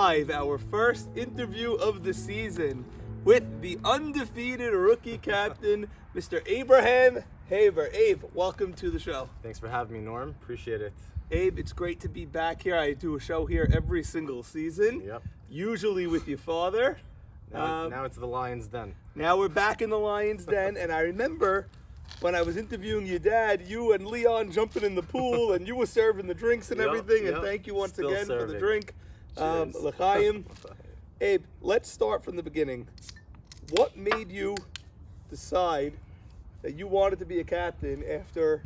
live our first interview of the season with the undefeated rookie captain, Mr. Abe Haber. Abe, welcome to the show. Thanks for having me, Norm. Appreciate it. Abe, it's great to be back here. I do a show here every single season, usually with your father. Now it's the Lions' Den. Now we're back in the Lions' Den, and I remember when I was interviewing your dad, you and Leon jumping in the pool, and you were serving the drinks and everything, and thank you once again for the drink. L'chaim. Abe, let's start from the beginning. What made you decide that you wanted to be a captain after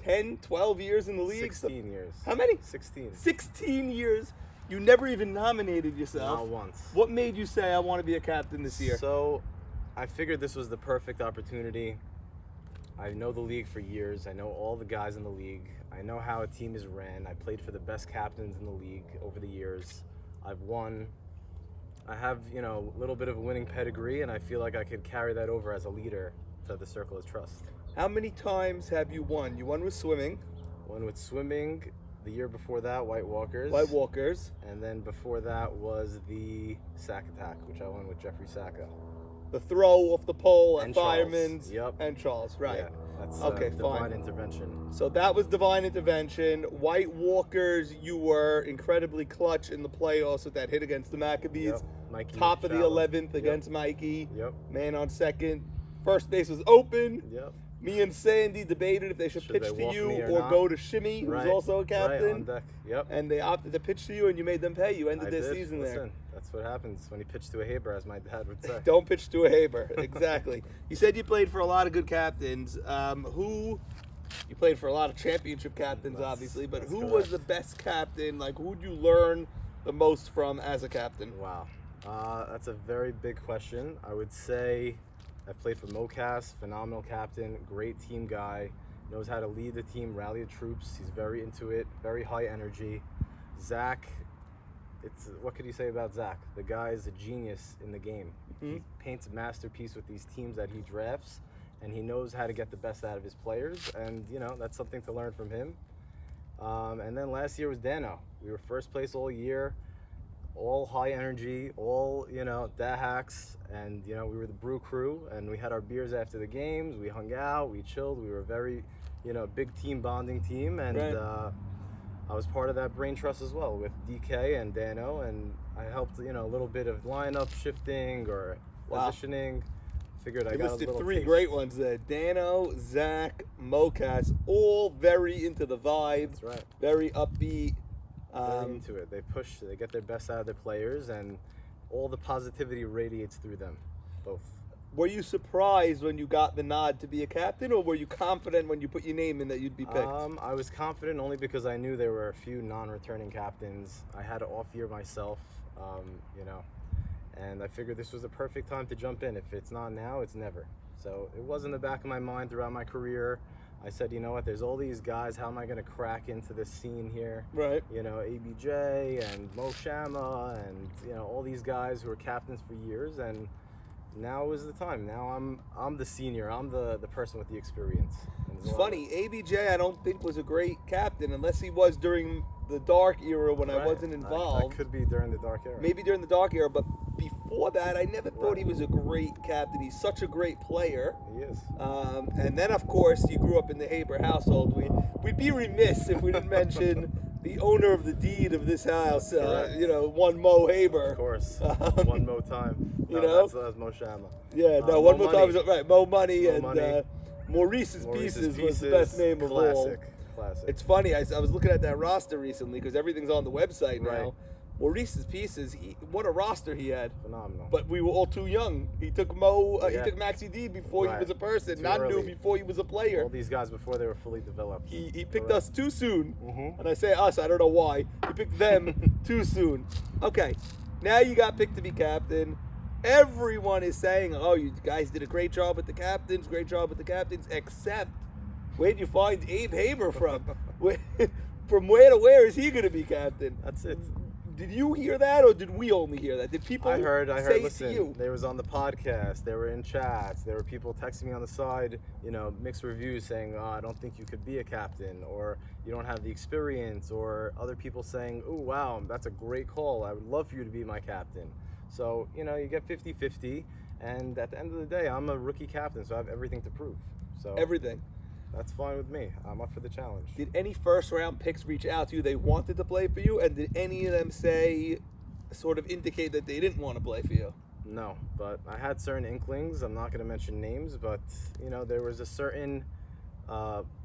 10, 12 years in the league? 16 years. How many? 16. 16 years. You never even nominated yourself. Not once. What made you say, I want to be a captain this year? So, I figured this was the perfect opportunity. I know the league for years. I know all the guys in the league. I know how a team is ran. I played for the best captains in the league over the years. I've won. I have, a little bit of a winning pedigree, and I feel like I could carry that over as a leader to the circle of trust. How many times have you won? You won with swimming. Won with swimming. The year before that, White Walkers. And then before that was the sack attack, which I won with Jeffrey Sacca. The throw off the pole at And Fireman's. Charles. And Charles, right. Yeah, that's divine intervention. So that was divine intervention. White Walkers, you were incredibly clutch in the playoffs with that hit against the Maccabees. Mikey Top of the Shallow. 11th against Mikey. Man on second. First base was open. Me and Sandy debated if they should pitch to you or go to Shimmy, who's also a captain. On deck. And they opted to pitch to you, and you made them pay. You ended their season there. That's what happens when you pitch to a Haber, as my dad would say. Don't pitch to a Haber. Exactly. You said you played for a lot of good captains. You played for a lot of championship captains, obviously, but who was the best captain? Like, who'd you learn the most from as a captain? Wow. That's a very big question. I would say I played for Mocas, phenomenal captain, great team guy, knows how to lead the team, rally the troops. He's very into it, very high energy. Zach, what could you say about Zach? The guy is a genius in the game. He paints a masterpiece with these teams that he drafts, and he knows how to get the best out of his players, and that's something to learn from him. And then last year was Dano. We were first place all year. All high energy, all, Dahaks, and, we were the brew crew, and we had our beers after the games, we hung out, we chilled, we were a very, big team bonding team, and I was part of that brain trust as well with DK and Dano, and I helped, a little bit of lineup shifting or positioning. Figured I got a little listed three taste. Great ones there. Dano, Zach, Mocas, all very into the vibe. That's right. Very upbeat. Very into it. They get their best out of their players, and all the positivity radiates through them, both. Were you surprised when you got the nod to be a captain, or were you confident when you put your name in that you'd be picked? I was confident only because I knew there were a few non-returning captains. I had an off year myself, and I figured this was the perfect time to jump in. If it's not now, it's never. So it was in the back of my mind throughout my career. I said, you know what, there's all these guys, how am I going to crack into this scene here? Right. ABJ and Mo Shama and, all these guys who were captains for years, and now is the time. Now I'm the senior. I'm the person with the experience. It's funny, ABJ I don't think was a great captain unless he was during the dark era when I wasn't involved. That could be during the dark era. Maybe during the dark era, but before that, I never thought he was a great captain. He's such a great player. He is. And then, of course, you grew up in the Haber household. We'd be remiss if we didn't mention the owner of the deed of this house, one Mo Haber. Of course. One Mo time. That's Mo Shama. Yeah, one Mo time. Right, Mo Money and Money. Maurice's Pieces was the best name of all. Classic. It's funny, I was looking at that roster recently because everything's on the website now. Right. Maurice's Pieces, what a roster he had. Phenomenal. But we were all too young. He took he took Maxi D before he was a person. Nanu before he was a player. All these guys before they were fully developed. He picked us too soon. And I say us, I don't know why. He picked them too soon. Okay, now you got picked to be captain. Everyone is saying, oh, you guys did a great job with the captains, except where'd you find Abe Haber from? From where to where is he going to be captain? That's it. Did you hear that, or did we only hear that? Did people I heard. say Listen, to you? they was on the podcast. They were in chats. There were people texting me on the side, mixed reviews saying, "Oh, I don't think you could be a captain," or "You don't have the experience," or other people saying, "Oh, wow, that's a great call. I would love for you to be my captain." So, you get 50-50, and at the end of the day, I'm a rookie captain, so I have everything to prove. So Everything. That's fine with me. I'm up for the challenge. Did any first-round picks reach out to you? They wanted to play for you, and did any of them sort of indicate that they didn't want to play for you? No, but I had certain inklings. I'm not going to mention names, but there was a certain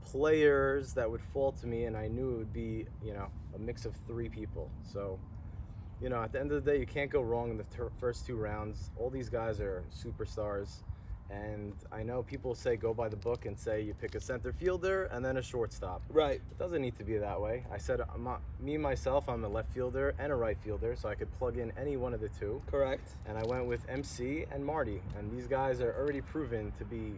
players that would fall to me, and I knew it would be a mix of 3 people. So at the end of the day, you can't go wrong in the first 2 rounds. All these guys are superstars. And I know people say go by the book and say you pick a center fielder and then a shortstop. Right. It doesn't need to be that way. I said myself, I'm a left fielder and a right fielder, so I could plug in any one of the 2. Correct. And I went with MC and Marty, and these guys are already proven to be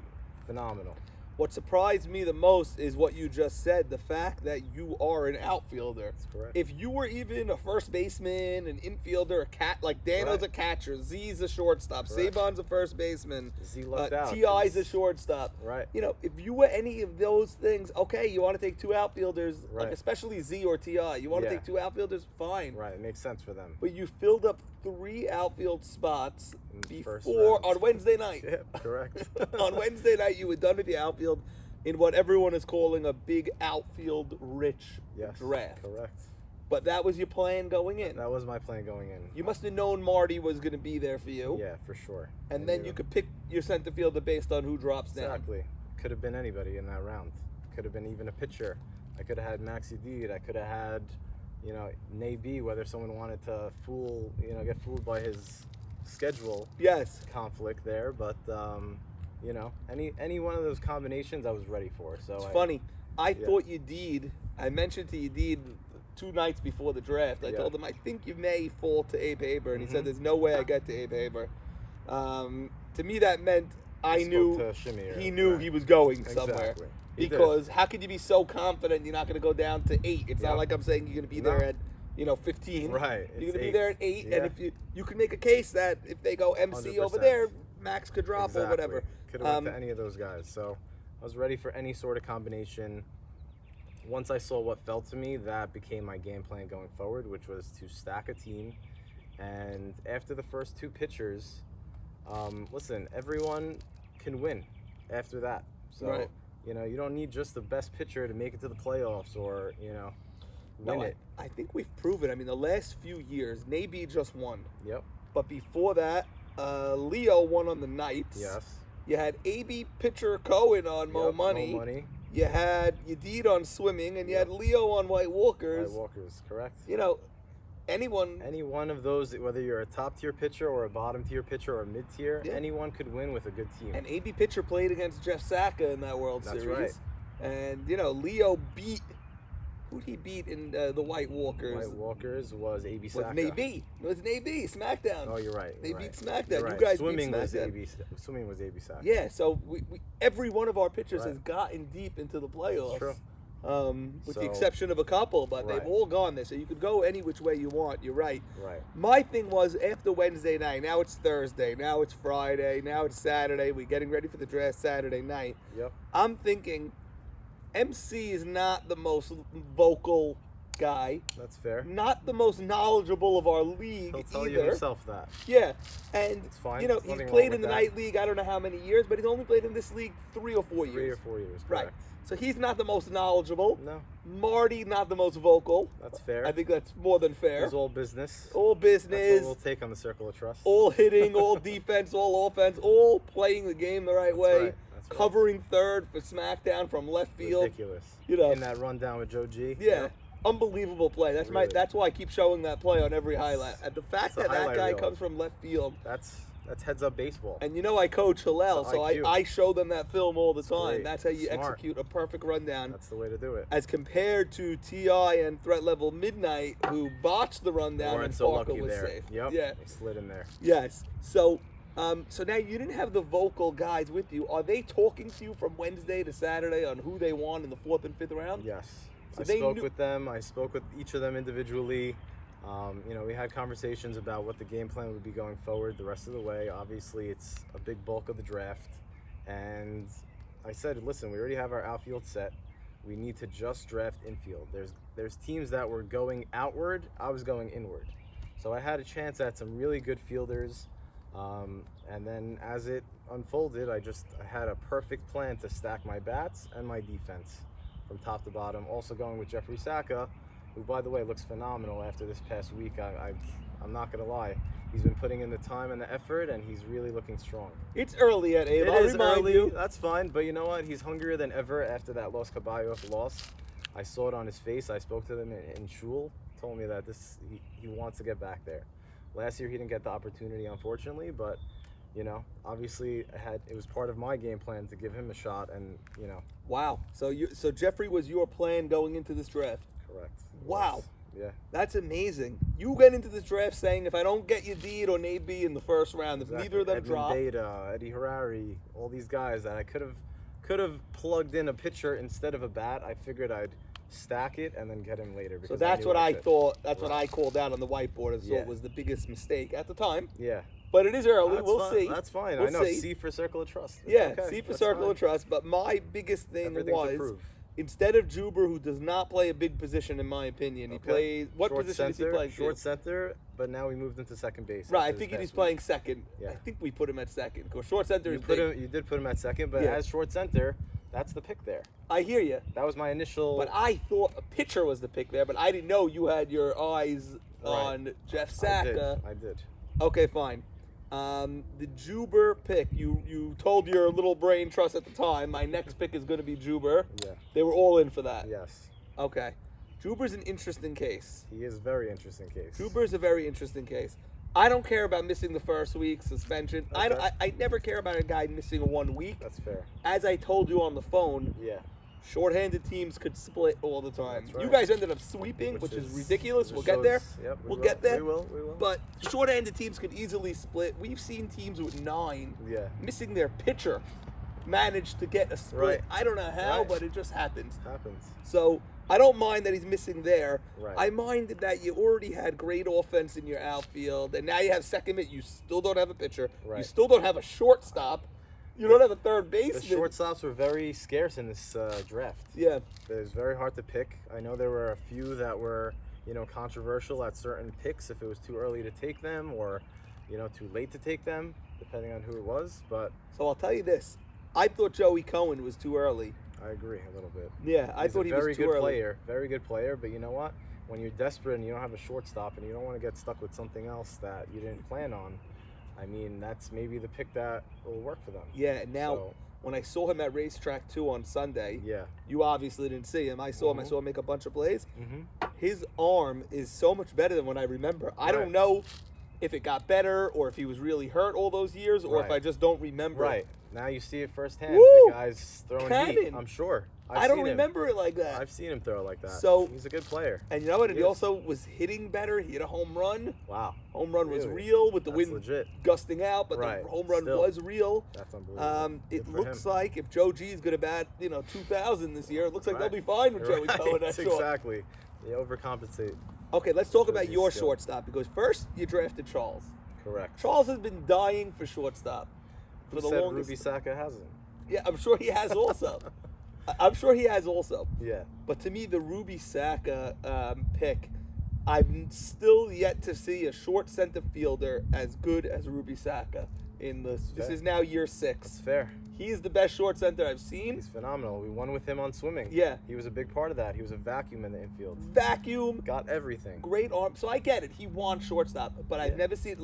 phenomenal. What surprised me the most is what you just said, the fact that you are an outfielder. That's correct. If you were even a first baseman, an infielder, like Dano's a catcher, Z's a shortstop, Correct. Sabon's a first baseman, Z lucked out. T.I.'s a shortstop. Right. If you were any of those things, okay, you want to take 2 outfielders, Right. like especially Z or T.I. You want to Yeah. take 2 outfielders, fine. Right, it makes sense for them. But you filled up 3 outfield spots In the first before round. on Wednesday night. Yeah, correct. On Wednesday night, you were done with the outfield in what everyone is calling a big outfield-rich Yes, draft. correct. But that was your plan going in. That was my plan going in. You must have known Marty was going to be there for you. Yeah, for sure. And I then knew. you could pick your center fielder based on who drops down. Exactly. Could have been anybody in that round. Could have been even a pitcher. I could have had Maxi Deed. I could have had, Nay B, whether someone wanted to get fooled by his schedule Yes. conflict there. But, any one of those combinations I was ready for. So It's funny. I thought I mentioned to Yedid 2 nights before the draft. I told him, I think you may fall to Abe Haber. And he said, there's no way I get to Abe Haber. To me, that meant he knew he was going somewhere. Exactly. Because how could you be so confident you're not going to go down to 8? It's not like I'm saying you're going to be there at 15. Right. You're going to be there at 8, and if you can make a case that if they go MC 100%. over there, Max could drop or whatever. Could have went to any of those guys. So I was ready for any sort of combination. Once I saw what fell to me, that became my game plan going forward, which was to stack a team. And after the first 2 pitchers, listen, everyone can win after that. So, Right. You don't need just the best pitcher to make it to the playoffs or, win it. I think we've proven. I mean, the last few years, Nabi just won. Yep. But before that, Leo won on the Knights. Yes. You had AB pitcher Cohen on Mo Money. Mo Money. You had Yedid on swimming, and you had Leo on White Walkers. White Walkers, correct. Any one of those, whether you're a top tier pitcher or a bottom tier pitcher or a mid tier, anyone could win with a good team. And AB pitcher played against Jeff Saka in that World Series. Right. And Leo beat. Who'd he beat in the White Walkers? White Walkers was AB Saka. It was Nabi. SmackDown. Oh, you're right. They beat SmackDown. You're right. You guys Swimming beat was SmackDown. Swimming was AB Saka. Yeah, so we every one of our pitchers Right. has gotten deep into the playoffs. True. With the exception of a couple, but they've all gone there. So you could go any which way you want. You're right. Right. My thing was after Wednesday night, now it's Thursday, now it's Friday, now it's Saturday. We're getting ready for the draft Saturday night. Yep. I'm thinking MC is not the most vocal guy. That's fair. Not the most knowledgeable of our league He'll tell either. you himself that. Yeah, and It's fine. he's There's nothing played wrong in the with night league. I don't know how many years, but he's only played in this league 3 or 4 years. 3 or 4 years, Right. correct. So he's not the most knowledgeable. No, Marty, not the most vocal. that's fair. I think that's more than fair. It's all business. All That's business, what we'll take on the Circle of Trust. all hitting, all defense, all offense, all playing the game the right That's way. right. That's right. Covering third for SmackDown from left field. Ridiculous. In that rundown with Joe G. Yeah. Unbelievable play. That's Really. that's why I keep showing that play on every highlight. And the fact It's a that highlight guy reel. comes from left field. That's heads up baseball. And I coach Hillel, It's so IQ. I show them that film all the time. great. That's how you Smart. execute a perfect rundown. That's the way to do it. As compared to T.I. and Threat Level Midnight, who botched the rundown Weren't and so Parker lucky was there. safe. Yep. Yeah. They slid in there. Yes. So now you didn't have the vocal guys with you. Are they talking to you from Wednesday to Saturday on who they want in the 4th and 5th round? Yes. So I they spoke knew- with them. I spoke with each of them individually. We had conversations about what the game plan would be going forward the rest of the way. Obviously, it's a big bulk of the draft. And I said, listen, we already have our outfield set. We need to just draft infield. There's teams that were going outward. I was going inward. So I had a chance at some really good fielders. And then as it unfolded, I had a perfect plan to stack my bats and my defense from top to bottom. Also going with Jeffrey Saka, who, by the way, looks phenomenal after this past week. I'm not going to lie. He's been putting in the time and the effort, and he's really looking strong. It's early at Abe. It is early. That's fine. But you know what? He's hungrier than ever after that Los Caballos loss. I saw it on his face. I spoke to him in shul. Told me that he wants to get back there. Last year, he didn't get the opportunity, unfortunately. But, obviously, it was part of my game plan to give him a shot. And, Wow. So Jeffrey was your plan going into this draft? Correct. Wow. Yeah. That's amazing. You went into this draft saying, if I don't get Yedid or Nabi in the first round, if neither of them drop. Beta, Eddie Harari, all these guys that I could have plugged in a pitcher instead of a bat. I figured I'd stack it and then get him later. So that's what I thought. That's what I called out on the whiteboard and thought was the biggest mistake at the time. Yeah. But it is early. We'll see. That's fine. We'll I know. see. C for Circle of Trust. C for Circle of Trust. But my biggest thing was, instead of Juber, who does not play a big position in my opinion, he plays what position is he playing? Short center, but now we moved him to second base. Right, I think he's playing second. Yeah. I think we put him at second. Because short center you did put him at second, but as short center, that's the pick there. I hear you. That was my initial. But I thought a pitcher was the pick there, but I didn't know you had your eyes on Jeff Saka. I did. Okay, fine. The Juber pick, you told your little brain trust at the time, my next pick is going to be Juber. Yeah. They were all in for that. Yes. Okay. Juber's an interesting case. He is a very interesting case. Juber's a very interesting case. I don't care about missing the first week, suspension. Okay. I never care about a guy missing a 1 week. That's fair. As I told you on the phone, shorthanded teams could split all the time. That's right. You guys ended up sweeping, which is ridiculous. We'll get there. Yep, we'll get there. We will. But shorthanded teams could easily split. We've seen teams with 9 missing their pitcher manage to get a split. Right. I don't know how, but it just happens. Happens. So I don't mind that he's missing there. Right. I mind that you already had great offense in your outfield, and now you have second mid. You still don't have a pitcher. Right. You still don't have a shortstop. You don't have a third baseman. The shortstops were very scarce in this draft. Yeah. It was very hard to pick. I know there were a few that were, controversial at certain picks if it was too early to take them or, too late to take them, depending on who it was. But so I'll tell you this. I thought Joey Cohen was too early. I agree a little bit. Yeah, I thought he was too early. Very good player. Very good player. But you know what? When you're desperate and you don't have a shortstop and you don't want to get stuck with something else that you didn't plan on, I mean, that's maybe the pick that will work for them. Yeah, and now when I saw him at Racetrack 2 on Sunday, you obviously didn't see him. I saw him. I saw him make a bunch of plays. His arm is so much better than what I remember. I don't know if it got better or if he was really hurt all those years or if I just don't remember. Right. Now you see it firsthand. Woo! The guy's throwing heat, I'm sure. I don't remember it like that. I've seen him throw like that. So he's a good player. And you know what? He also was hitting better. He hit a home run. Wow. Home run was real with the wind gusting out, but the home run was real. That's unbelievable. It looks like if Joe G is going to bat, 2,000 this year, it looks like they'll be fine with Joey Cohen. That's exactly. They overcompensate. Okay, let's talk about your shortstop because first you drafted Charles. Correct. Charles has been dying for shortstop for the longest. Ruby Saka hasn't. Yeah, I'm sure he has also. I'm sure he has also. Yeah. But to me, the Ruby Saka pick, I've still yet to see a short center fielder as good as Ruby Saka in this. This is now year 6. That's fair. He is the best short center I've seen. He's phenomenal. We won with him on swimming. Yeah. He was a big part of that. He was a vacuum in the infield. Vacuum. Got everything. Great arm. So I get it. He wants shortstop, but I've never seen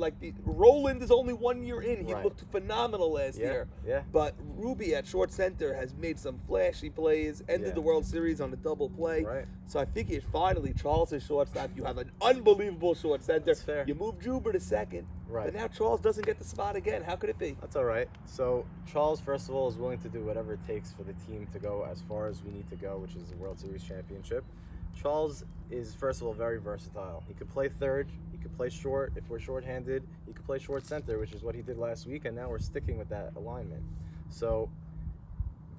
Roland is only 1 year in. He looked phenomenal last year. Yeah. But Ruby at short center has made some flashy plays, ended the World Series on a double play. Right. So I figured finally Charles is shortstop. You have an unbelievable short center. That's fair. You move Juber to second. Right. But now Charles doesn't get the spot again. How could it be? That's all right. So Charles, first of all, is willing to do whatever it takes for the team to go as far as we need to go, which is the World Series championship. Charles is, first of all, very versatile. He could play third. He could play short. If we're shorthanded, he could play short center, which is what he did last week, and now we're sticking with that alignment. So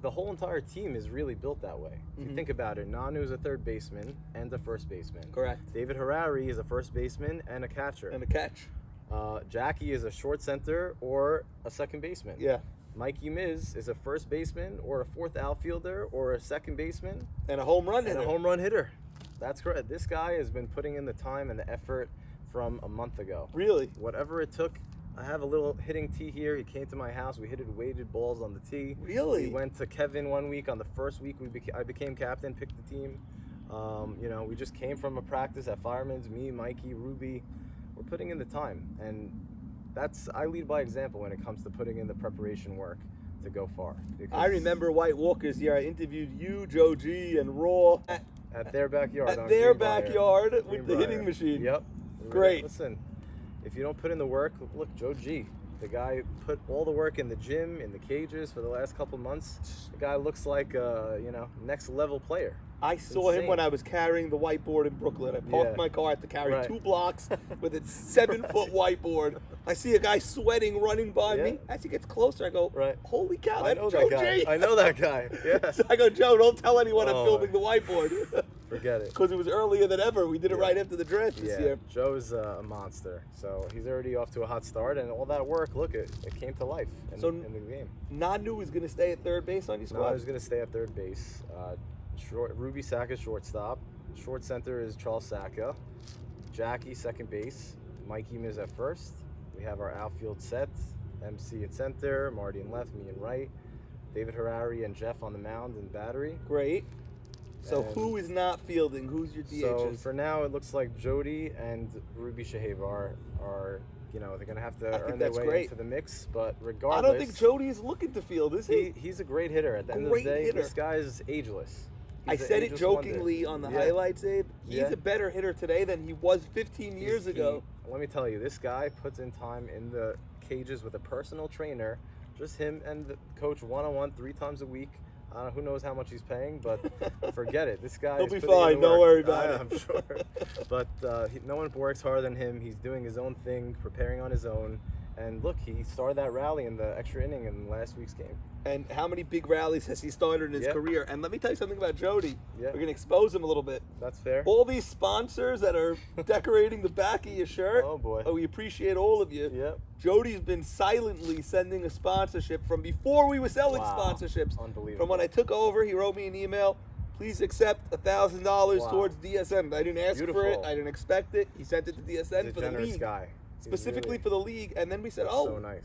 the whole entire team is really built that way. If you think about it, Nanu is a third baseman and a first baseman. Correct. David Harari is a first baseman and a catcher. And a catch. Jackie is a short center or a second baseman. Yeah. Mikey Miz is a first baseman or a fourth outfielder or a second baseman. And a home run hitter. And a home run hitter. That's correct. This guy has been putting in the time and the effort from a month ago. Really? Whatever it took. I have a little hitting tee here. He came to my house. We hit weighted balls on the tee. Really? We went to Kevin one week. On the first week, I became captain, picked the team. We just came from a practice at Fireman's. Me, Mikey, Ruby. We're putting in the time. And I lead by example when it comes to putting in the preparation work to go far. I remember White Walker's year. I interviewed you, Joe G, and Raw at their backyard. At their backyard with the hitting machine. Yep. Great. Listen, if you don't put in the work, look, Joe G. The guy put all the work in the gym, in the cages for the last couple months. The guy looks like a, next level player. I saw him when I was carrying the whiteboard in Brooklyn. I parked my car, I had to carry 2 blocks with its 7-foot whiteboard. I see a guy sweating, running by me. As he gets closer, I go, holy cow, that's Joe G. I know that guy. Yeah. So I go, Joe, don't tell anyone I'm filming the whiteboard. Forget it. Because it was earlier than ever. We did it right after the draft this year. Joe's a monster. So he's already off to a hot start. And all that work, look, it came to life in the game. Nanu is going to stay at third base on your squad? Nanu's going to stay at third base. Ruby Saka, shortstop. Short center is Charles Saka. Jackie, second base. Mikey Miz at first. We have our outfield set. MC at center. Marty in left, me in right. David Harari and Jeff on the mound and battery. Great. So who is not fielding? Who's your DHs? So for now, it looks like Jody and Ruby Shahab are they're going to have to earn their way into the mix. But regardless, I don't think Jody is looking to field, is he? He's a great hitter. At the end of the day, this guy is ageless. I said it jokingly on the highlights, Abe. He's a better hitter today than he was 15 years ago. Let me tell you, this guy puts in time in the cages with a personal trainer, just him and the coach one-on-one 3 times a week. I don't know, who knows how much he's paying, but forget it. This guy He'll be fine. Don't worry about it. I'm sure. But no one works harder than him. He's doing his own thing, preparing on his own. And look, he started that rally in the extra inning in last week's game. And how many big rallies has he started in his career? And let me tell you something about Jody. Yeah. We're going to expose him a little bit. That's fair. All these sponsors that are decorating the back of your shirt. Oh, boy. We appreciate all of you. Yep. Jody's been silently sending a sponsorship from before we were selling sponsorships. Unbelievable. From when I took over, he wrote me an email. Please accept $1,000 towards DSM. I didn't ask for it. I didn't expect it. He sent it to DSM He's for the league. Guy. Specifically for the league, and then we said, so nice.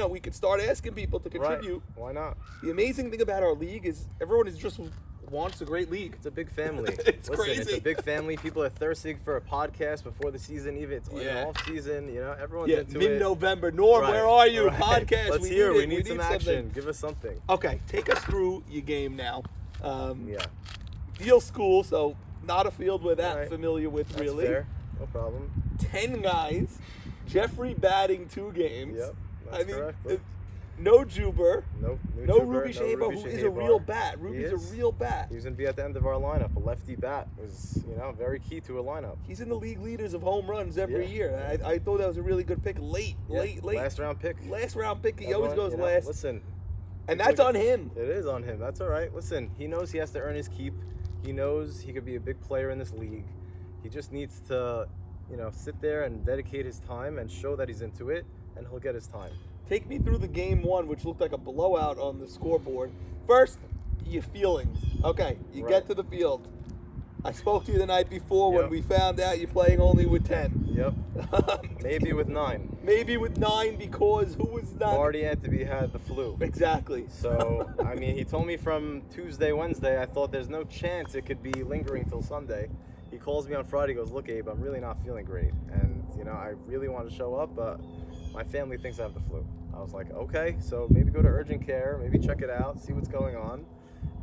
We could start asking people to contribute. Right. Why not? The amazing thing about our league is everyone wants a great league. It's a big family. It's crazy. It's a big family. People are thirsting for a podcast before the season, even it's off season. Everyone's into it. Mid-November. Norm, where are you? Podcast. Let's hear. We need some action. Give us something. Okay, take us through your game now. Deal school, so not a field we're that familiar with. That's really. Fair. No problem. 10 guys. Jeffrey batting 2 games. Yep, that's correct. No Juber. Nope. No Ruby Shaber, who is a real bat. Ruby's a real bat. He's going to be at the end of our lineup. A lefty bat was, very key to a lineup. He's in the league leaders of home runs every year. I thought that was a really good pick. Late. Last round pick. He always goes last. Listen. And that's on him. It is on him. That's all right. Listen, he knows he has to earn his keep. He knows he could be a big player in this league. He just needs to sit there and dedicate his time and show that he's into it, and he'll get his time. Take me through the game 1, which looked like a blowout on the scoreboard. First, your feelings. Okay, you get to the field. I spoke to you the night before when we found out you're playing only with 10. Yep. Maybe with 9. Maybe with 9 because who was not? Marty Anteby had the flu. Exactly. So, he told me from Tuesday, Wednesday, I thought there's no chance it could be lingering till Sunday. He calls me on Friday, goes, look, Abe, I'm really not feeling great. And, I really want to show up, but my family thinks I have the flu. I was like, okay, so maybe go to urgent care, maybe check it out, see what's going on.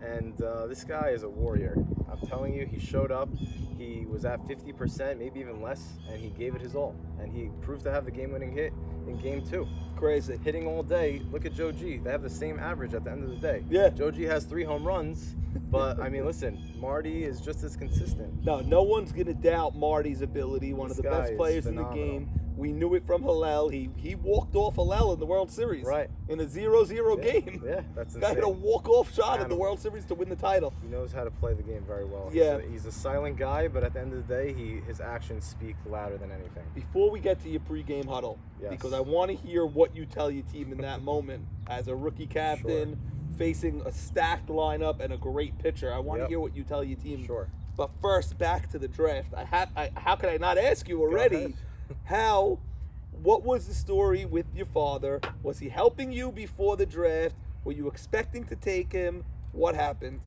And this guy is a warrior. I'm telling you, he showed up. He was at 50%, maybe even less, and he gave it his all. And he proved to have the game-winning hit in Game 2. Crazy. Hitting all day. Look at Joe G. They have the same average at the end of the day. Yeah. Joe G has 3 home runs, but, listen, Marty is just as consistent. No one's going to doubt Marty's ability, one of the best players in the game. We knew it from Hillel. He walked off Hillel in the World Series. Right. In a 0-0 game. Yeah, that's insane. Guy had a walk-off shot in the World Series to win the title. He knows how to play the game very well. Yeah. He's a silent guy, but at the end of the day, his actions speak louder than anything. Before we get to your pregame huddle, because I want to hear what you tell your team in that moment as a rookie captain facing a stacked lineup and a great pitcher. I want to hear what you tell your team. Sure. But first, back to the draft. How could I not ask you already? What was the story with your father? Was he helping you before the draft? Were you expecting to take him? What happened?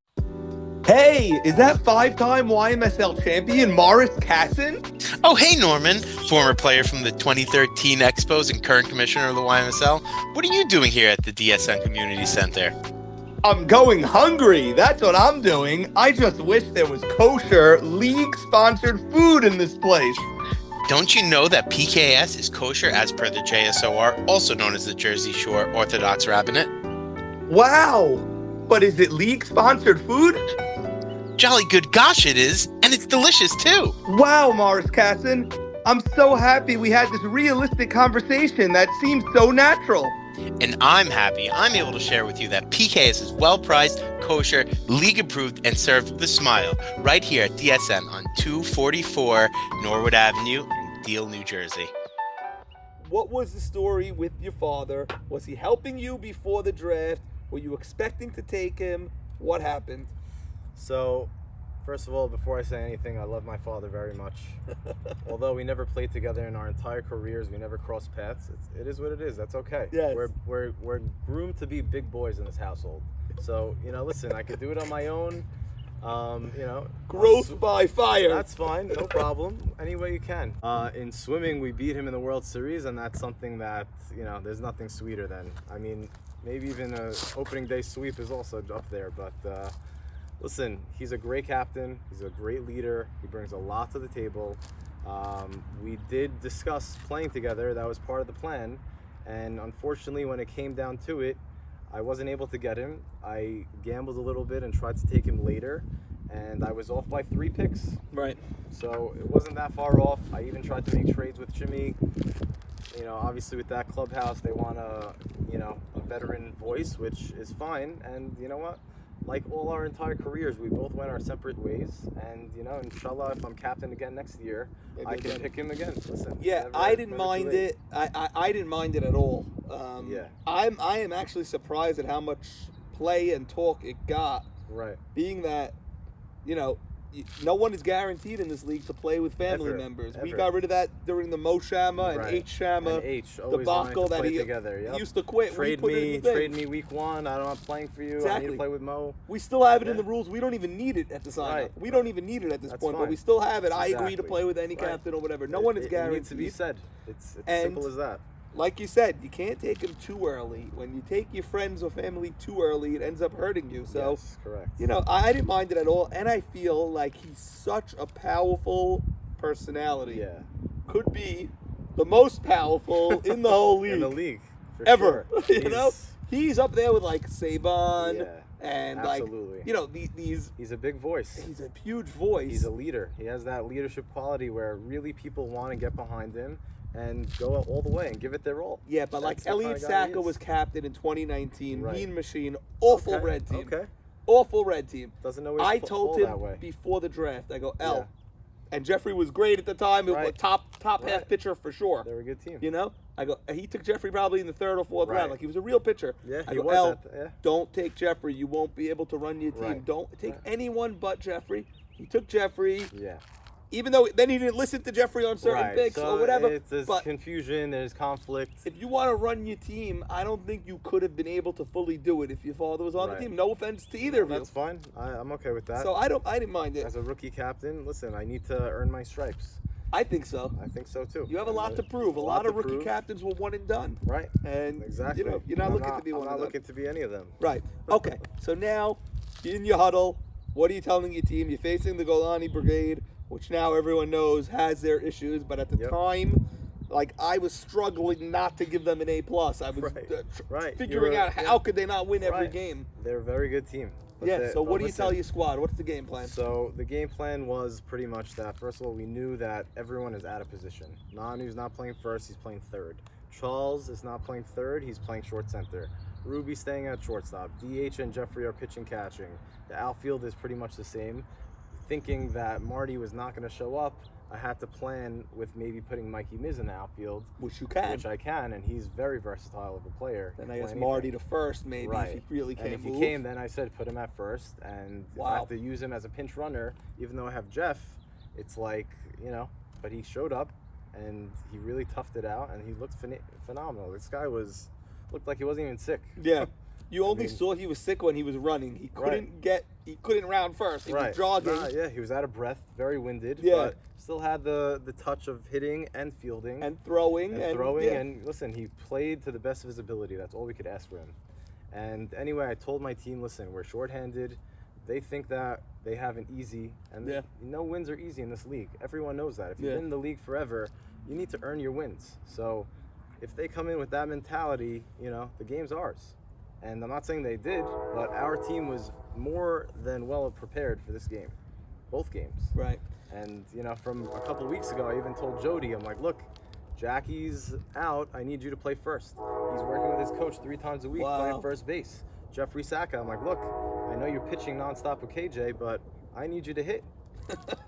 Hey, is that 5-time YMSL champion Morris Casson? Oh, hey, Norman, former player from the 2013 Expos and current commissioner of the YMSL. What are you doing here at the DSN Community Center? I'm going hungry. That's what I'm doing. I just wish there was kosher, league-sponsored food in this place. Don't you know that PKS is kosher as per the JSOR, also known as the Jersey Shore Orthodox Rabbinate? Wow! But is it league-sponsored food? Jolly good gosh it is, and it's delicious too. Wow, Morris Casson. I'm so happy we had this realistic conversation that seems so natural. And I'm happy I'm able to share with you that PKS is well-priced, kosher, league-approved, and served with a smile right here at DSN on 244 Norwood Avenue in Deal, New Jersey. What was the story with your father? Was he helping you before the draft? Were you expecting to take him? What happened? So, first of all, before I say anything, I love my father very much. Although we never played together in our entire careers, we never crossed paths. It is what it is. That's okay. Yes. We're groomed to be big boys in this household. So, listen, I could do it on my own. Growth by fire. That's fine, no problem. Any way you can. In swimming, we beat him in the World Series, and that's something that, there's nothing sweeter than. I mean, maybe even a opening day sweep is also up there, but listen, he's a great captain. He's a great leader. He brings a lot to the table. We did discuss playing together. That was part of the plan. And unfortunately, when it came down to it, I wasn't able to get him. I gambled a little bit and tried to take him later, and I was off by 3 picks. Right. So it wasn't that far off. I even tried to make trades with Jimmy. Obviously with that clubhouse, they want a veteran voice, which is fine. And you know what? Like all our entire careers, we both went our separate ways. And, inshallah, if I'm captain again next year, I can pick him again. Listen. Yeah, I didn't mind it. I didn't mind it at all. I am actually surprised at how much play and talk it got. Right. Being that, no one is guaranteed in this league to play with family members. We got rid of that during the Mo Shama and H Shama debacle that he used to quit. Trade me week 1. I'm not playing for you. Exactly. I need to play with Mo. We still have it in the rules. We don't even need it at the sign-up. We don't even need it at this point, but we still have it. I agree to play with any captain or whatever. No one is guaranteed. It needs to be said. It's simple as that. Like you said, you can't take him too early. When you take your friends or family too early, it ends up hurting you. So, yes, correct. I didn't mind it at all, and I feel like he's such a powerful personality. Yeah. Could be the most powerful in the whole league. In the league. Ever. Sure. He's up there with like Saban and absolutely. He's a big voice. He's a huge voice. He's a leader. He has that leadership quality where really people want to get behind him and go all the way and give it their all. Yeah, but like Elliot Sacco was captain in 2019, Mean Machine, awful red team. Okay. Awful red team. Doesn't always I told him that way. before the draft, I go, and Jeffrey was great at the time. It was top half pitcher for sure. They're a good team. I go, he took Jeffrey probably in the 3rd or 4th round. Like he was a real pitcher. Yeah, I go, don't take Jeffrey. You won't be able to run your team. Don't take anyone but Jeffrey. He took Jeffrey. Yeah. Even though then he didn't listen to Jeffrey on certain picks or whatever. There's confusion, there's conflict. If you want to run your team, I don't think you could have been able to fully do it if your father was on the team. No offense to either of you. That's fine. I'm okay with that. So I didn't mind it. As a rookie captain, listen, I need to earn my stripes. I think so. I think so too. You have a lot to prove. A lot of rookie captains were one and done. Right. And exactly. You're not looking to be one of them. I'm not looking to be any of them. Right. Okay. So now, in your huddle, what are you telling your team? You're facing the Golani Brigade, which now everyone knows has their issues, but at the time, like I was struggling not to give them an A+. I was figuring out how could they not win every game. They're a very good team. So what do you tell your squad? What's the game plan? So the game plan was pretty much that, first of all, we knew that everyone is out of position. Nanu's not playing first, he's playing third. Charles is not playing third, he's playing short center. Ruby staying at shortstop. DH and Jeffrey are pitching catching. The outfield is pretty much the same. Thinking that Marty was not going to show up, I had to plan with maybe putting Mikey Miz in the outfield. Which you can. Which I can, and he's very versatile of a player. Then I guess Marty to first, maybe, if he really can't move. And if he came, then I said put him at first. And if I have to use him as a pinch runner, even though I have Jeff, it's like, but he showed up, and he really toughed it out, and he looked phenomenal. This guy looked like he wasn't even sick. Yeah. You only saw he was sick when he was running. He couldn't round first. He was jogging. He was out of breath, very winded. Yeah. But still had the touch of hitting and fielding. And throwing. And listen, he played to the best of his ability. That's all we could ask for him. And anyway, I told my team, listen, we're shorthanded. They think that they have an easy, and no wins are easy in this league. Everyone knows that. If you've been in the league forever, you need to earn your wins. So if they come in with that mentality, the game's ours. And I'm not saying they did, but our team was more than well prepared for this game. Both games. Right. And, from a couple weeks ago, I even told Jody, I'm like, look, Jackie's out. I need you to play first. He's working with his coach 3 times a week playing first base. Jeffrey Saka, I'm like, look, I know you're pitching nonstop with KJ, but I need you to hit.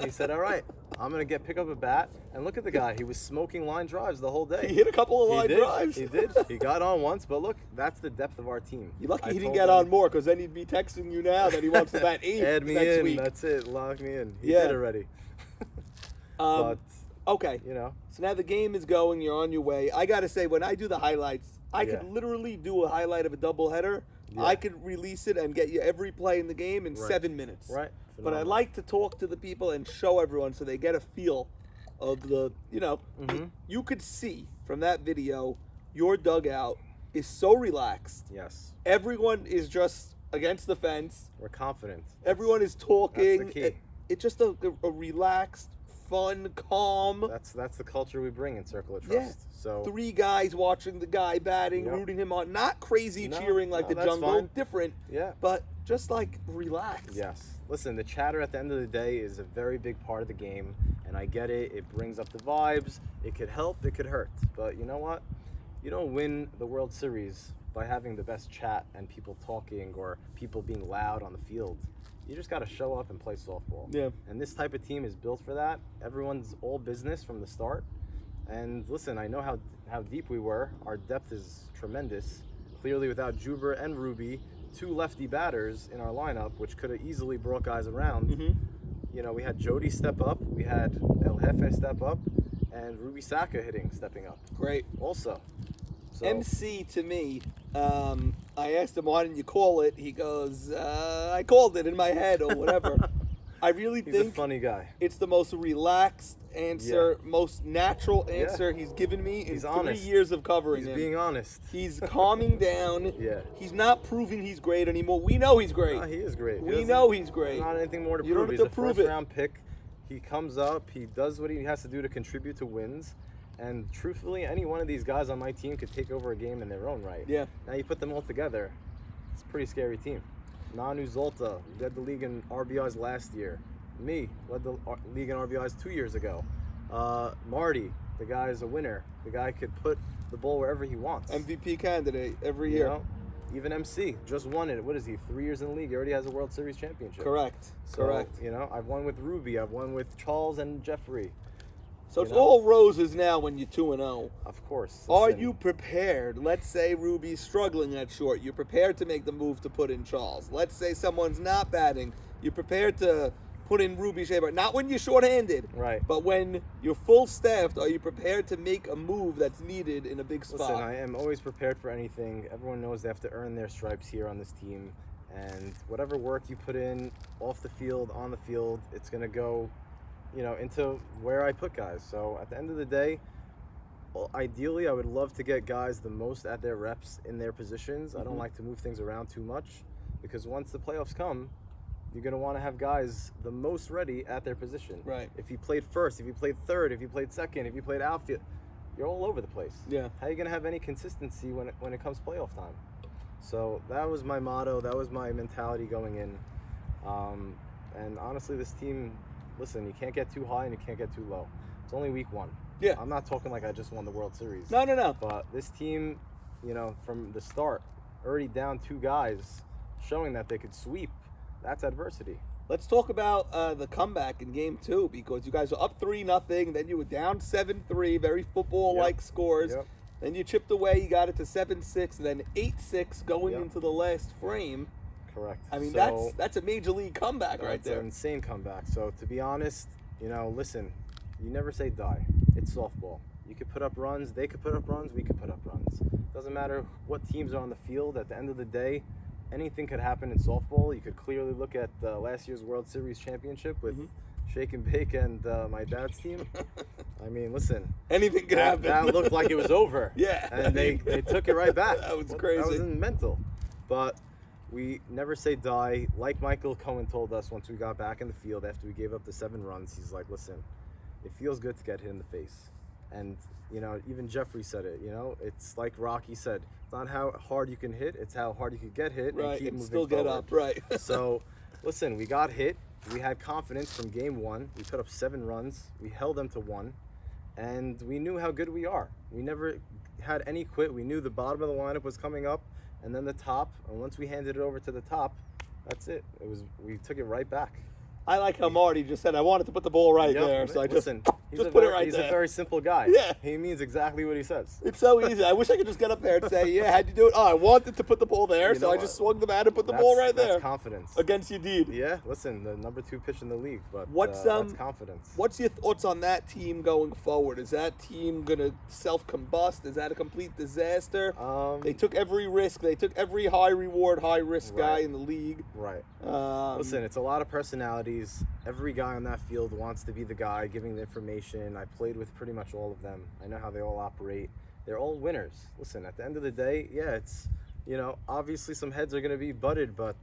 He said, all right, I'm going to pick up a bat. And look at the guy. He was smoking line drives the whole day. He hit a couple of line drives. He did. He got on once. But look, that's the depth of our team. You're lucky he didn't get on more, because then he'd be texting you now that he wants to bat 8 Add me next in. week. That's it. Lock me in. He did already. But, okay. So now the game is going. You're on your way. I got to say, when I do the highlights, I could literally do a highlight of a doubleheader. I could release it and get you every play in the game in 7 minutes. Right. But I like to talk to the people and show everyone so they get a feel of the, you could see from that video, your dugout is so relaxed. Yes. Everyone is just against the fence. We're confident. Everyone is talking. That's the key. It's just a relaxed, fun, calm. That's the culture we bring in Circle of Trust. Yeah. So 3 guys watching the guy batting, rooting him on. Not crazy cheering like the jungle. Fine. Different. Yeah. But just like relaxed. Yes. Listen, the chatter at the end of the day is a very big part of the game, and I get it. It brings up the vibes. It could help. It could hurt. But you know what? You don't win the World Series by having the best chat and people talking or people being loud on the field. You just got to show up and play softball. Yeah. And this type of team is built for that. Everyone's all business from the start. And listen, I know how deep we were. Our depth is tremendous. Clearly, without Juber and Ruby, 2 lefty batters in our lineup, which could have easily brought guys around. Mm-hmm. We had Jody step up, we had El Jefe step up, and Ruby Saka stepping up. Great. Also. So, MC to me, I asked him, why didn't you call it? He goes, I called it in my head or whatever. I really he's think a funny guy. It's the most relaxed answer, most natural answer he's given me in 3 years of covering him. He's being honest. He's calming down. Yeah. He's not proving he's great anymore. We know he's great. No, he is great. We know he's great. Not anything more to you prove. Don't He's have to prove a first-round pick. He comes up. He does what he has to do to contribute to wins. And truthfully, any one of these guys on my team could take over a game in their own right. Yeah. Now you put them all together, it's a pretty scary team. Nanu Zolta led the league in RBIs last year. Me led the league in RBIs 2 years ago. Marty, the guy is a winner. The guy could put the ball wherever he wants. MVP candidate every year. Even MC just won it. What is he? 3 years in the league. He already has a World Series championship. Correct. So, Correct. I've won with Ruby. I've won with Charles and Jeffrey. So it's all roses now when you're 2-0. Of course. Are you prepared? Let's say Ruby's struggling at short. You're prepared to make the move to put in Charles. Let's say someone's not batting. You're prepared to put in Ruby Shaver. Not when you're shorthanded. Right. But when you're full staffed, are you prepared to make a move that's needed in a big spot? Listen, I am always prepared for anything. Everyone knows they have to earn their stripes here on this team. And whatever work you put in off the field, on the field, it's going to go into where I put guys. So at the end of the day, ideally, I would love to get guys the most at their reps in their positions. I don't like to move things around too much because once the playoffs come, you're going to want to have guys the most ready at their position. Right. If you played first, if you played third, if you played second, if you played outfield, you're all over the place. Yeah. How are you going to have any consistency when it comes playoff time? So that was my motto. That was my mentality going in. And honestly, this team, listen, you can't get too high and you can't get too low. It's only week 1. Yeah. I'm not talking like I just won the World Series. No. But this team, from the start, already down 2 guys, showing that they could sweep. That's adversity. Let's talk about the comeback in Game 2, because you guys were up 3-0, then you were down 7-3, very football-like scores. Yep. Then you chipped away, you got it to 7-6, then 8-6 going Yep. into the last frame. Correct. I mean, So, that's a major league comeback right there. That's an insane comeback. So to be honest, listen, you never say die. It's softball. You could put up runs, they could put up runs, we could put up runs. Doesn't matter what teams are on the field. At the end of the day, anything could happen in softball. You could clearly look at last year's World Series championship with Shake and Bake and my dad's team. I mean, listen. Anything could happen. That looked like it was over. Yeah. And they took it right back. That was crazy. That was mental. But we never say die. Like Michael Cohen told us once we got back in the field after we gave up the 7 runs, he's like, listen, it feels good to get hit in the face. And, even Jeffrey said it, it's like Rocky said, it's not how hard you can hit, it's how hard you can get hit right, and keep and moving still forward. get up, right. So, listen, we got hit. We had confidence from game 1. We put up 7 runs. We held them to 1. And we knew how good we are. We never had any quit. We knew the bottom of the lineup was coming up and then the top. And once we handed it over to the top, that's it. We took it right back. I like how Marty just said, I wanted to put the ball right there, so I just put it right He's there. a very simple guy. Yeah. He means exactly what he says. It's so easy. I wish I could just get up there and say, yeah, how'd you do it? Oh, I wanted to put the ball there, so I just swung the bat and put the ball right there. That's confidence. Against Yedid. Yeah, listen, the number 2 pitch in the league, but that's confidence. What's your thoughts on that team going forward? Is that team going to self-combust? Is that a complete disaster? They took every risk. They took every high-reward, high-risk guy in the league. Right. Listen, it's a lot of personalities. Every guy on that field wants to be the guy giving the information. I played with pretty much all of them. I know how they all operate. They're all winners. Listen, at the end of the day, yeah, it's, obviously some heads are going to be butted, but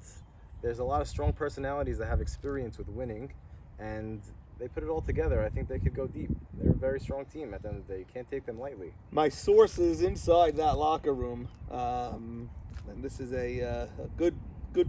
there's a lot of strong personalities that have experience with winning, and they put it all together. I think they could go deep. They're a very strong team at the end of the day. You can't take them lightly. My sources inside that locker room, and this is a good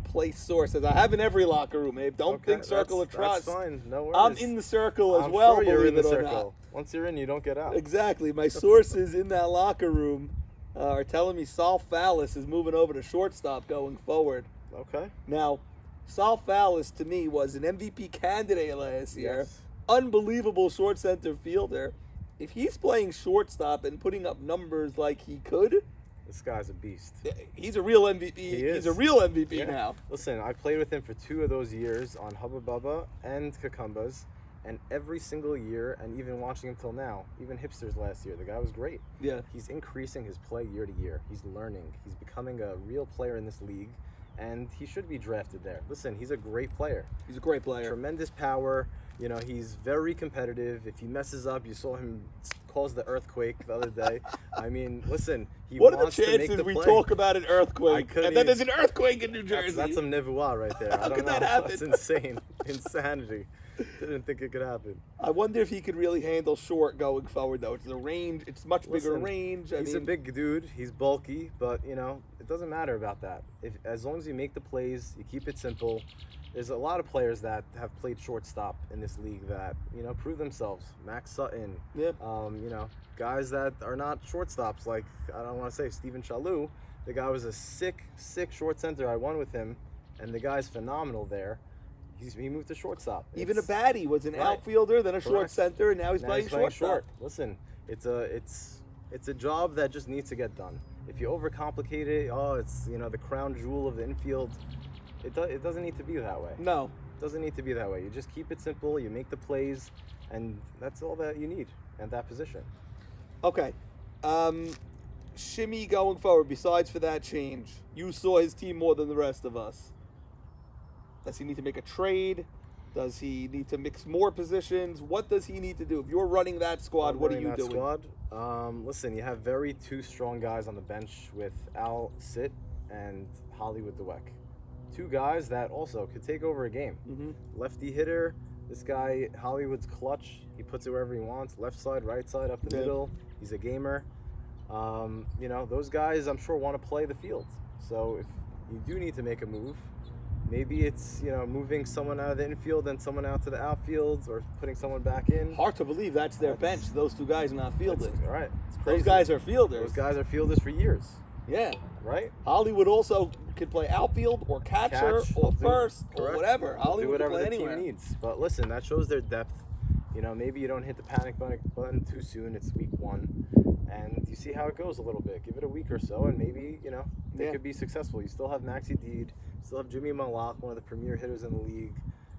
place source, as I have in every locker room, Abe. Don't think circle of trust. That's fine. No worries. I'm in the circle as well. Sure you're in the circle. Not. Once you're in, you don't get out. Exactly. My sources in that locker room are telling me Saul Fallis is moving over to shortstop going forward. Okay. Now, Saul Fallis to me was an MVP candidate last year. Yes. Unbelievable short center fielder. If he's playing shortstop and putting up numbers like he could, this guy's a beast. he's a real MVP. He's a real MVP now. Listen, I played with him for 2 of those years on Hubba Bubba and Kakumbas, and every single year, and even watching him till now, even Hipsters last year, the guy was great. Yeah. He's increasing his play year to year. He's learning. He's becoming a real player in this league, and he should be drafted there. Listen, he's a great player. He's a great player. Tremendous power. He's very competitive. If he messes up, you saw him cause the earthquake the other day. I mean, listen, he what wants are the to make chances the we play. talk about an earthquake, and then there's an earthquake in New Jersey? That's some nevuah right there. How could that happen? That's insane. Insanity. Didn't think it could happen. I wonder if he could really handle short going forward, though. It's the range. It's much bigger range. He's a big dude. He's bulky, but, it doesn't matter about that. As long as you make the plays, you keep it simple. There's a lot of players that have played shortstop in this league that, prove themselves. Max Sutton. Yeah. Guys that are not shortstops, like, I don't want to say Steven Chalou. The guy was a sick short center. I won with him, and the guy's phenomenal there. He moved to shortstop. Even Abadi was an outfielder, then a short center, and now he's playing short. Listen, it's a job that just needs to get done. If you overcomplicate it, it's the crown jewel of the infield. It doesn't need to be that way. No. It doesn't need to be that way. You just keep it simple, you make the plays, and that's all that you need at that position. Okay. Shimmy going forward, besides for that change, you saw his team more than the rest of us. Does he need to make a trade? Does he need to mix more positions? What does he need to do? If you're running that squad, what are you doing? Listen, you have very 2 strong guys on the bench with Al Sit and Hollywood Dweck. 2 guys that also could take over a game. Mm-hmm. Lefty hitter. This guy, Hollywood's clutch. He puts it wherever he wants. Left side, right side, up the middle. He's a gamer. Those guys, I'm sure, want to play the field. So if you do need to make a move, maybe it's, moving someone out of the infield and someone out to the outfields, or putting someone back in. Hard to believe that's their bench. Those two guys are not fielders. Right. It's crazy. Those guys are fielders. Those guys are fielders for years. Yeah. Right? Hollywood also could play outfield or catcher or first or whatever. Hollywood do whatever can play the anywhere. team needs. But listen, that shows their depth. Maybe you don't hit the panic button too soon. It's week 1. And you see how it goes a little bit. Give it a week or so, and maybe, they could be successful. You still have Maxi Deed. You still have Jimmy Malak, one of the premier hitters in the league.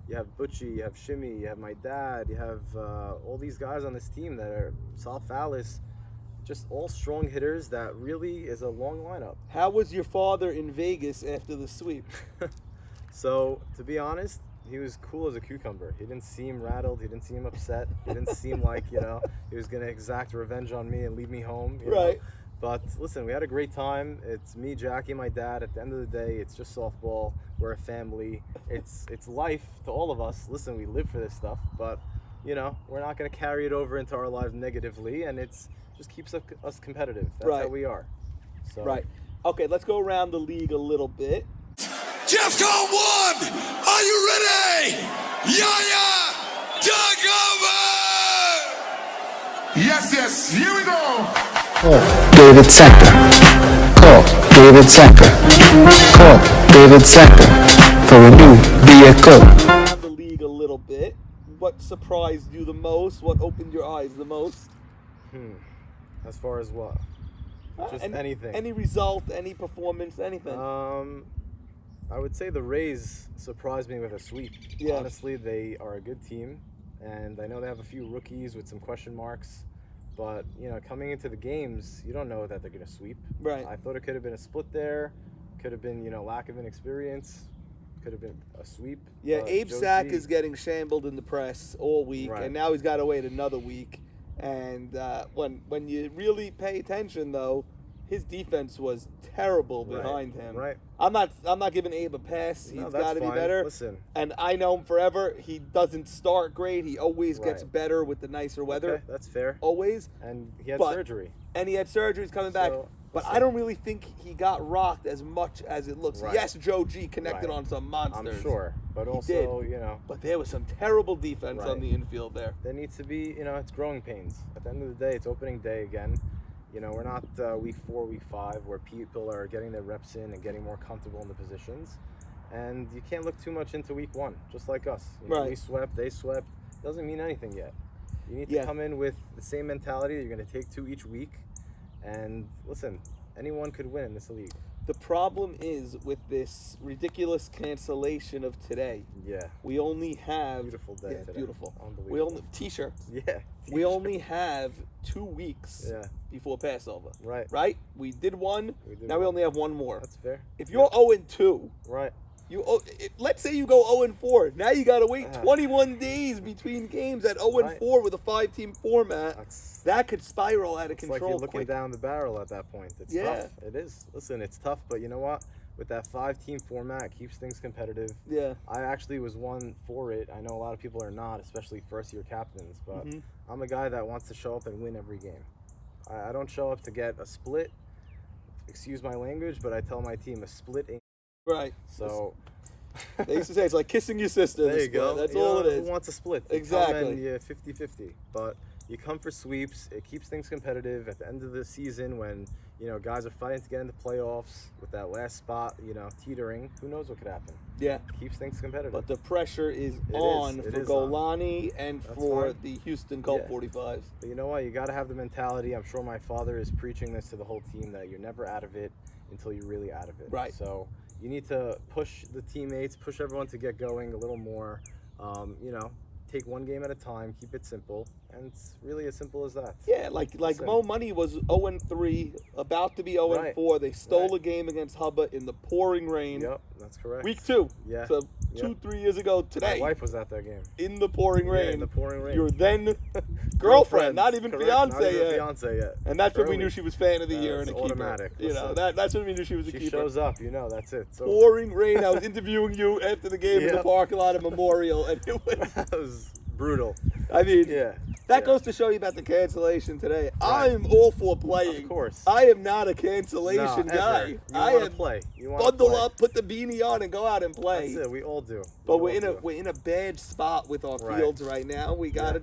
You have Butchie, you have Shimmy, you have my dad, you have all these guys on this team that are Sal Fallis, just all strong hitters that really is a long lineup. How was your father in Vegas after the sweep? So, to be honest, he was cool as a cucumber. He didn't seem rattled. He didn't seem upset. He didn't seem like, he was going to exact revenge on me and leave me home. You know? But listen, we had a great time. It's me, Jackie, my dad. At the end of the day, it's just softball. We're a family. It's life to all of us. Listen, we live for this stuff, but we're not going to carry it over into our lives negatively, and it's just keeps us competitive. That's how we are. So. Right. Okay, let's go around the league a little bit. Jeffcon 1, are you ready? Yaya, dug over! Yes, here we go. Call David Sanker. Call David Sanker. Call David Sanker for a new vehicle. Around the league a little bit. What surprised you the most? What opened your eyes the most? As far as what? Just anything. Any result, any performance, anything. I would say the Rays surprised me with a sweep. Yeah. Honestly, they are a good team, and I know they have a few rookies with some question marks, but coming into the games, you don't know that they're going to sweep. Right. I thought it could have been a split there, could have been lack of inexperience, could have been a sweep. Yeah, Abe Sack is getting shambled in the press all week, and now he's got to wait another week. And when you really pay attention, though, his defense was terrible behind him. Right. I'm not giving Abe a pass. He's got to be better. Listen. And I know him forever. He doesn't start great. He always gets better with the nicer weather. Okay, that's fair. Always. And he had surgery. And he had surgery. He's coming back. But I don't really think he got rocked as much as it looks. Right. Yes, Joe G connected on some monsters. I'm sure. But also, But there was some terrible defense on the infield there. There needs to be, it's growing pains. At the end of the day, it's opening day again. We're not week 4, week 5, where people are getting their reps in and getting more comfortable in the positions. And you can't look too much into week 1, just like us. We swept, they swept. Doesn't mean anything yet. You need to come in with the same mentality. You're going to take 2 each week. And listen, anyone could win in this league. The problem is with this ridiculous cancellation of today. Yeah. We only have beautiful day. Yeah, today. beautiful. Unbelievable. We only t-shirts. Yeah. T-shirt. We only have 2 weeks before Passover. Right. Right? We did one. Now we only have one more. That's fair. If you're 0-2, right. Let's say you go 0-4. Now you got to wait 21 days between games at 0-4 with a 5-team format. That could spiral out of control. It's like you're looking down the barrel at that point. It's tough. It is. Listen, it's tough, but you know what? With that 5-team format, it keeps things competitive. Yeah. I actually was one for it. I know a lot of people are not, especially first-year captains, but I'm a guy that wants to show up and win every game. I don't show up to get a split. Excuse my language, but I tell my team a split ain't. Right. So they used to say it's like kissing your sister. There you go. That's all it is. Who wants a split? Exactly. Yeah, 50-50. But you come for sweeps. It keeps things competitive at the end of the season when, guys are fighting to get into playoffs with that last spot, teetering. Who knows what could happen? Yeah. Keeps things competitive. But the pressure is on for Golani and for the Houston Colt 45s. But you know what? You got to have the mentality. I'm sure my father is preaching this to the whole team that you're never out of it until you're really out of it. Right. So you need to push the teammates, push everyone to get going a little more. Take one game at a time, keep it simple, and it's really as simple as that. Yeah, like Mo Money was 0-3, about to be 0-4. They stole a game against Hubba in the pouring rain. Yep, that's correct. Week 2. Yeah. So 2-3 years ago today. My wife was at that game. In the pouring rain. Yeah, in the pouring rain. Your then girlfriend, not even fiance not even yet. Fiance yet. And that's when we knew she was fan of the year and a keeper. Automatic. That's when we knew she was a keeper. She shows up, that's it. So pouring rain. I was interviewing you after the game in the parking lot of Memorial, and it was that was brutal. I mean, That goes to show you about the cancellation today. Right. I'm all for playing. Of course. I am not a cancellation guy. You I want am to play. You want bundle to play. up, put the beanie on, and go out and play. That's it. We all do. But We we're all do. in a bad spot with our Right. fields right now. We gotta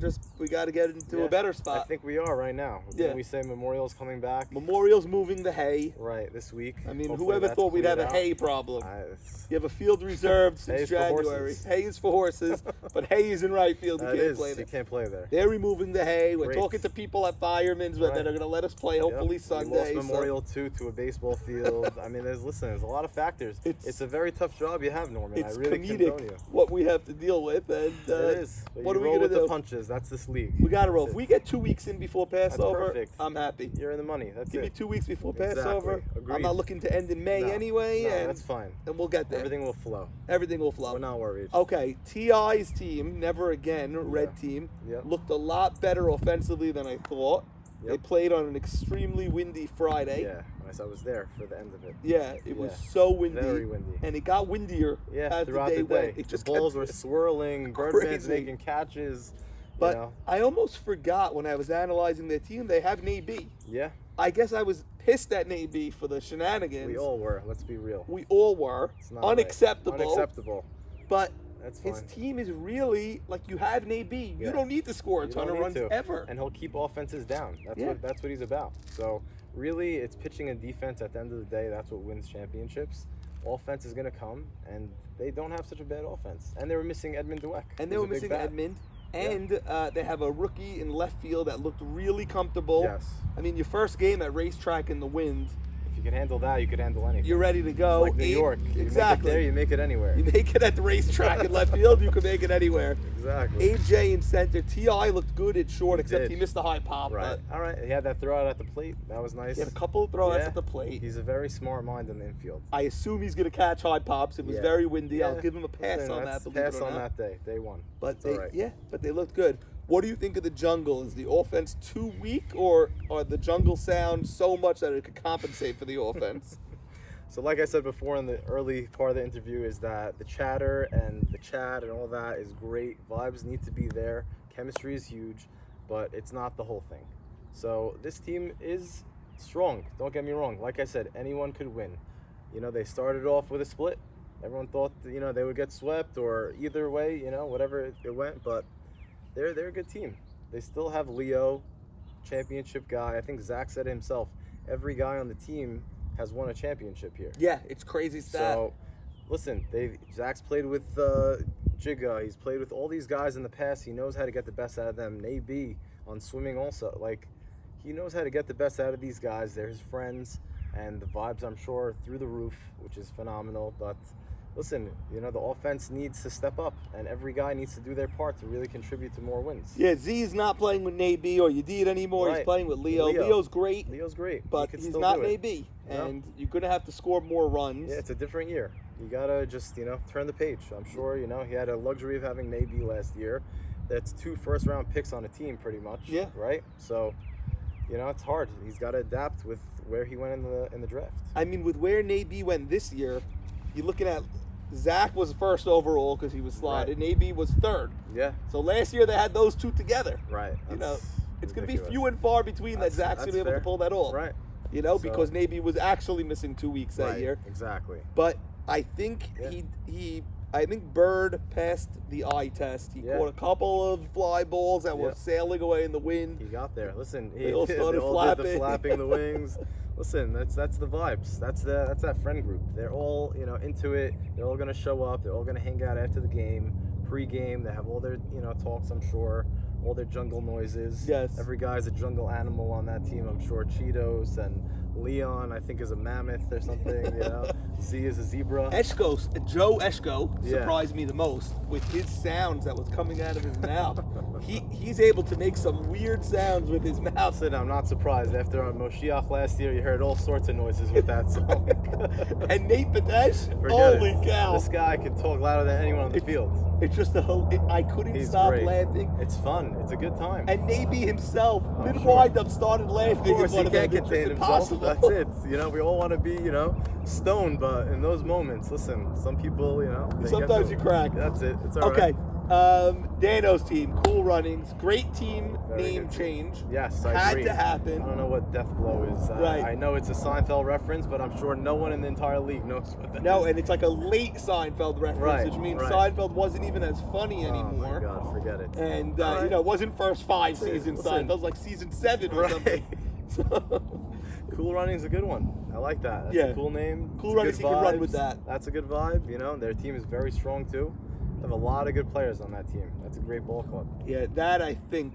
get into a better spot. I think we are right now. Didn't we say Memorial's coming back? Memorial's moving the hay. Right, this week. I mean, Hopefully whoever that's thought we'd have cleared a out. hay problem? It's- You have a field reserved Hay since is for January. horses. Hay is for horses, but hay is in right field. You That can't is. play You there. can't play there. They're removing the hay. We're Great. talking to people at Fireman's that Right. are going to let us play hopefully Yep. Sunday. We lost so- Memorial too to a baseball field. I mean, there's a lot of factors. It's a very tough job you have, Norman. It's I really comedic condone you. what we have to deal with, and It is. But what you are we roll gonna with the do? punches. That's this league. We got to roll. That's If we it. get 2 weeks in before Passover, perfect. I'm happy. You're in the money. That's Give me it. 2 weeks before Exactly. Passover. Agreed. I'm not looking to end in May No. anyway, No, and that's fine. and we'll get there. Everything will flow. Everything will flow. We're not worried. Okay, TI's team, never again, red team, Yep. looked a lot better offensively than I thought. They Yep. played on an extremely windy Friday. Yeah, I was there for the end of it. Yeah, it was Yeah. so windy. Very windy. And it got windier Yeah, as throughout the day the day. went. It just the balls kept were swirling. Birdman's crazy. making catches. But you know. I almost forgot when I was analyzing their team, they have Nabi. Yeah, I guess I was pissed at Nabi for the shenanigans. we all were. Let's be real. We all were. It's not right. Unacceptable. Unacceptable. But That's his fine. team is really like you have Nabi. You Yeah. don't need to score a You ton don't of need runs to. ever. And he'll keep offenses down. Yeah. That's what he's about. So really, it's pitching and defense. At the end of the day, that's what wins championships. Offense is going to come, and they don't have such a bad offense. And they were missing Edmund Dweck. And they who's were a big missing bat. Edmund. And they have a rookie in left field that looked really comfortable. Yes. I mean, your first game at racetrack in the wind, If you can handle that, you could handle anything. you're ready to go. It's like New York. You Exactly. make it there, you make it anywhere. You make it at the racetrack in left field, you can make it anywhere. Exactly. AJ in center. T.I. looked good at short, except did. he missed the high pop. Right. But All right. He had that throwout at the plate. That was nice. he had a couple of throwouts Yeah. at the plate. He's a very smart mind in the infield. I assume he's going to catch high pops. It was Yeah. very windy. Yeah. I'll give him a pass Listen, on that's that. Believe pass it or on not. that day one. But It's they, all right. yeah, but they looked good. What do you think of the jungle? Is the offense too weak, or the jungle sound so much that it could compensate for the offense? So like I said before in the early part of the interview is that the chatter and the chat and all that is great. Vibes need to be there. Chemistry is huge, but it's not the whole thing. So this team is strong. Don't get me wrong. Like I said, anyone could win. You know, they started off with a split. Everyone thought, you know, they would get swept or either way, you know, whatever it went, but they're a good team. They still have Leo, championship guy. I think Zach said it himself. Every guy on the team has won a championship here. Yeah, it's crazy stat. So, listen, Zach's played with Jigga. He's played with all these guys in the past. He knows how to get the best out of them. Nabi on swimming also. Like, he knows how to get the best out of these guys. They're his friends, and the vibes, I'm sure, through the roof, which is phenomenal. But listen, you know, the offense needs to step up, and every guy needs to do their part to really contribute to more wins. Yeah, Z's not playing with Nabi or Yadid anymore. He's Right. playing with Leo. Leo's great, Leo's great. but He could he's still not do it. Nabi. No. And you're going to have to score more runs. Yeah, it's a different year. You gotta just, you know, turn the page. I'm sure, you know, he had a luxury of having Nabi last year. That's 2 first-round picks on a team, pretty much. Yeah. Right. So, you know, it's hard. He's got to adapt with where he went in the draft. I mean, with where Nabi went this year, you're looking at Zach was first overall because he was slotted. Nabi was third. Yeah. So last year they had those two together. Right. You know, That's it's going to be ridiculous. few and far between that Zach's going to be able fair. to pull that off. Right. You know, So- because Nabi was actually missing 2 weeks that Right. year. Exactly. But I think Yeah. I think Bird passed the eye test. He Yeah. caught a couple of fly balls that were Yep. sailing away in the wind. He got there. Listen, They all started they all did the flapping. flapping the wings. Listen, that's the vibes. That's that friend group. They're all, you know, into it. They're all gonna show up. They're all gonna hang out after the game, pre-game. They have all their, you know, talks. I'm sure, all their jungle noises. Yes. Every guy's a jungle animal on that team. I'm sure Cheetos and Leon, I think, is a mammoth or something. You know, Z is a zebra. Joe Eshko Yeah. surprised me the most with his sounds that was coming out of his mouth. He's able to make some weird sounds with his mouth. Listen, I'm not surprised. After Moshiach last year, you heard all sorts of noises with that song. And Nate Badesh, Forget holy it. cow! This guy can talk louder than anyone on the field. It's just I couldn't He's stop great. laughing. It's fun. It's a good time. And Nabi himself, mid sure. wind-up, started laughing. Of course, in front he of can't them. It's contain just himself. impossible. That's it. You know, we all want to be, you know, stoned, but in those moments, listen, some people, you know, they Sometimes get you to it. crack. That's it. It's all right. Okay, Dano's team, Cool Runnings, great team Very name good team. change. Yes, I Had agree. to happen. I don't know what Death Blow is. Right. I know it's a Seinfeld reference, but I'm sure no one in the entire league knows what that is. No, and it's like a late Seinfeld reference, Right, which means right. Seinfeld wasn't even as funny anymore. Oh my God, forget it. And All right. it wasn't first 5 Listen, seasons listen. Seinfeld, it was like season 7 or Right. something. So, Cool Running's a good one. I like that. That's Yeah. a cool name. Cool It's a Runnings, good you can run vibes. with that. That's a good vibe. You know, their team is very strong too. They have a lot of good players on that team. That's a great ball club. yeah, that I think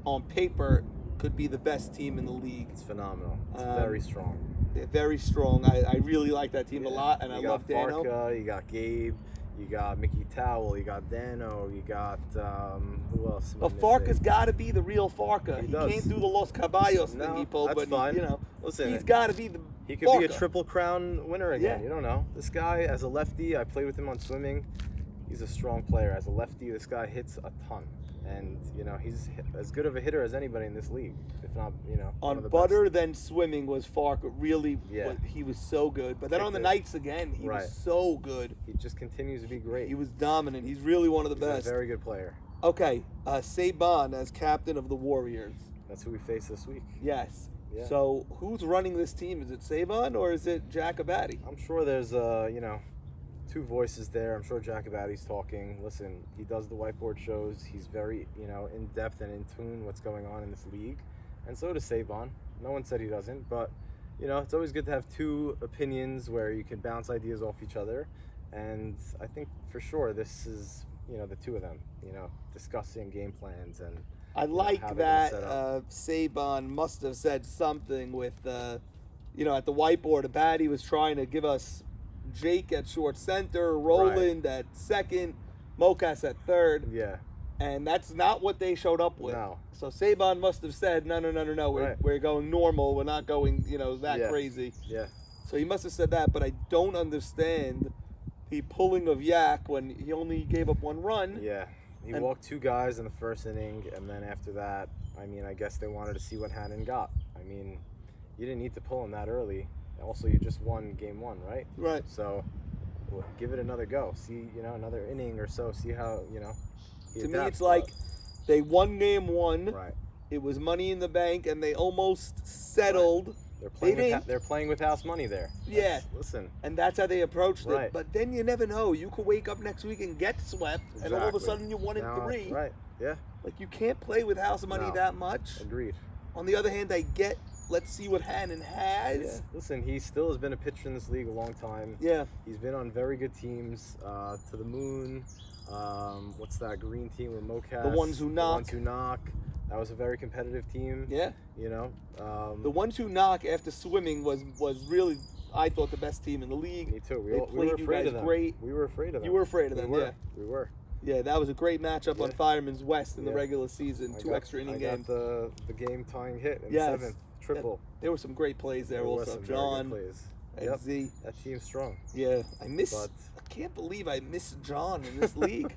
on paper could be the best team in the league. It's phenomenal. It's Um, very strong. They're very strong. I really like that team a Yeah. lot, and I You love got Dano. Farka, you got Gabe, you got Mickey Towell, you got Dano, you got who else? am I But Farka's missing? got to be the real Farka. He He does. can't do the Los Caballos No, thing he pulled, that's but fine. Listen, he's got to be the He could be a Farka. triple crown winner again. Yeah. You don't know. This guy, as a lefty, I played with him on swimming. He's a strong player. As a lefty, this guy hits a ton. And, he's as good of a hitter as anybody in this league, if not, one On of the butter best. than swimming was Farka. Really, Yeah. he was so good. But then on the Kicked it. nights again, he Right. was so good. He just continues to be great. He was dominant. He's really one of the He's best. a very good player. Okay, Saban as captain of the Warriors. That's who we face this week. Yes. Yeah. So who's running this team? Is it Saban or is it Jack Abadi? I'm sure there's, two voices there. I'm sure Jacobati's talking. Listen, he does the whiteboard shows. He's very, in depth and in tune what's going on in this league. And so does Saban. No one said he doesn't, but, it's always good to have two opinions where you can bounce ideas off each other. And I think for sure this is, the two of them, discussing game plans and I how like they're gonna that set up. Saban must have said something with, at the whiteboard. Abadi was trying to give us Jake at short center, Roland at second, Mocas at third, Yeah. and that's not what they showed up with. No. So Saban must have said, no, Right. we're going normal. We're not going, that Yeah. crazy. Yeah. So he must have said that, but I don't understand the pulling of Yak when he only gave up 1 run. Yeah. He And- walked 2 guys in the first inning, and then after that, I guess they wanted to see what Hannon got. You didn't need to pull him that early. Also, you just won game 1, right? Right. So, give it another go. See, another inning or so. See how, he To me, adapts, it's like they won game 1. Right. It was Money in the Bank, and they almost settled. They're playing. didn't. They're playing with house money there. Yeah. Listen. And that's how they approached Right. it. But then you never know. You could wake up next week and get swept, and all of a Exactly. sudden you're 1 and Now, 3. Right. Yeah. Like you can't play with house money No. that much. Agreed. On the other hand, I get. Let's see what Hannon has. Yeah. Listen, he still has been a pitcher in this league a long time. Yeah. He's been on very good teams. To the Moon. What's that green team with Mocas? The Ones Who Knock. The Ones Who Knock. That was a very competitive team. Yeah. The ones who knock after swimming was really, I thought, the best team in the league. Me too. We They were played you afraid guys of them. great. We were afraid of them. You were afraid of them, we were. yeah. We were. Yeah, that was a great matchup on Yeah. Fireman's West in the Yeah. regular season. I 2 got- extra inning I games. got the game tying hit in Yes. the 7th. Triple. There were some great plays there There were also. some very good John plays. and Yep. Z. That team's strong. Yeah, I But- can't believe I miss John in this league.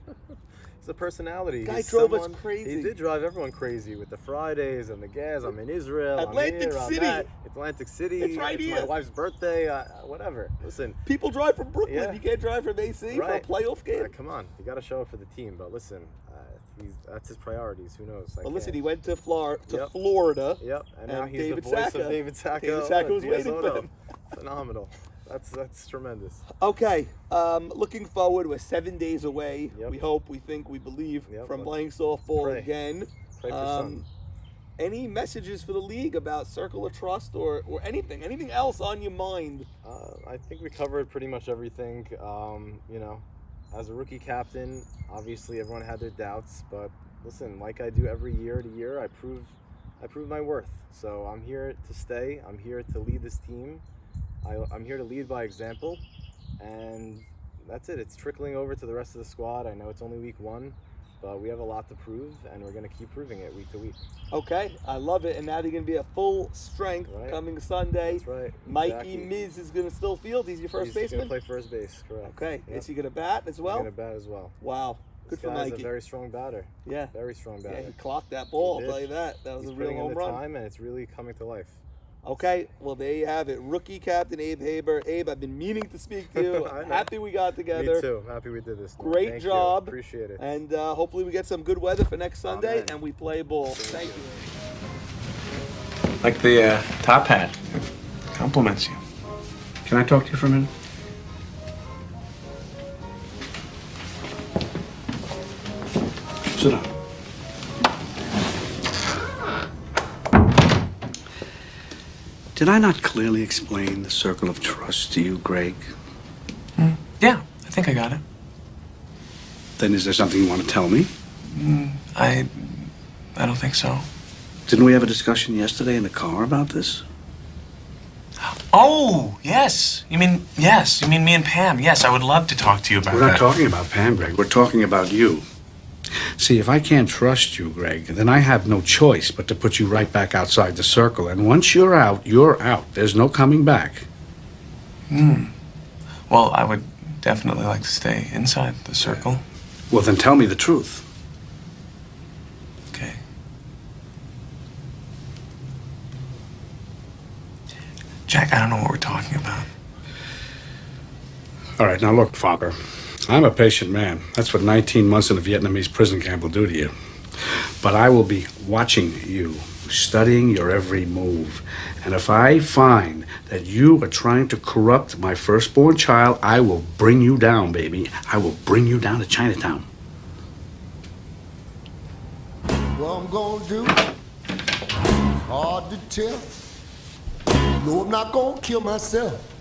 It's a personality. Guy He's drove us someone- crazy. He did drive everyone crazy with the Fridays and the gas. I'm in Israel. Atlantic I'm here, I'm City. that. Atlantic City. It's right my here. wife's birthday. Whatever. Listen. People drive from Brooklyn. Yeah. You can't drive from AC Right. for a playoff game. Come on. You got to show up for the team. But listen, that's his priorities. Who knows? But listen, he can't- went to Yep. Florida. Yep. And now and he's David the voice Sacco. of David Sacco. David Sacco was at waiting for DSOto. him. Phenomenal. That's tremendous. Okay, looking forward. We're 7 days away. Yep. We hope, we think, we believe Yep, from let's playing softball pray. again. Pray for some. Any messages for the league about Circle of Trust or anything? Anything else on your mind? I think we covered pretty much everything. As a rookie captain, obviously everyone had their doubts, but listen, like I do every year to year, I prove my worth. So I'm here to stay. I'm here to lead this team. I'm here to lead by example, and that's it. It's trickling over to the rest of the squad. I know it's only week 1, but we have a lot to prove, and we're going to keep proving it week to week. Okay, I love it. And now they're going to be at full strength Right. coming Sunday. That's right. Mikey Jackie. Miz is going to still field. He's your first He's going baseman? to play first base, correct. Okay, Yep. is he going to bat as He's well? going to bat as well. Wow, good This for guy's Mikey. a very strong batter. Yeah. Very strong batter. Yeah, he clocked that ball, He I'll did. tell you that. That was He's a real putting in home the run. time, and it's really coming to life. Okay, well, there you have it. Rookie captain Abe Haber. Abe, I've been meaning to speak to you. Happy we got together. Me too. Happy we did this. Great Thank job. You. Appreciate it. And hopefully we get some good weather for next Sunday, Amen. and we play ball. Thank you. Like the top hat. Compliments you. Can I talk to you for a minute? Sit down. Did I not clearly explain the circle of trust to you, Greg? Yeah, I think I got it. Then is there something you want to tell me? I don't think so. Didn't we have a discussion yesterday in the car about this? Oh, yes. You mean me and Pam. Yes, I would love to talk to you about that. We're not talking about Pam, Greg. We're talking about you. See, if I can't trust you, Greg, then I have no choice but to put you right back outside the circle. And once you're out, you're out. There's no coming back. Well, I would definitely like to stay inside the circle. Well, then tell me the truth. Okay. Jack, I don't know what we're talking about. All right, now look, Father. I'm a patient man. That's what 19 months in a Vietnamese prison camp will do to you. But I will be watching you, studying your every move. And if I find that you are trying to corrupt my firstborn child, I will bring you down, baby. I will bring you down to Chinatown. What I'm gonna do, hard to tell. No, I'm not gonna kill myself.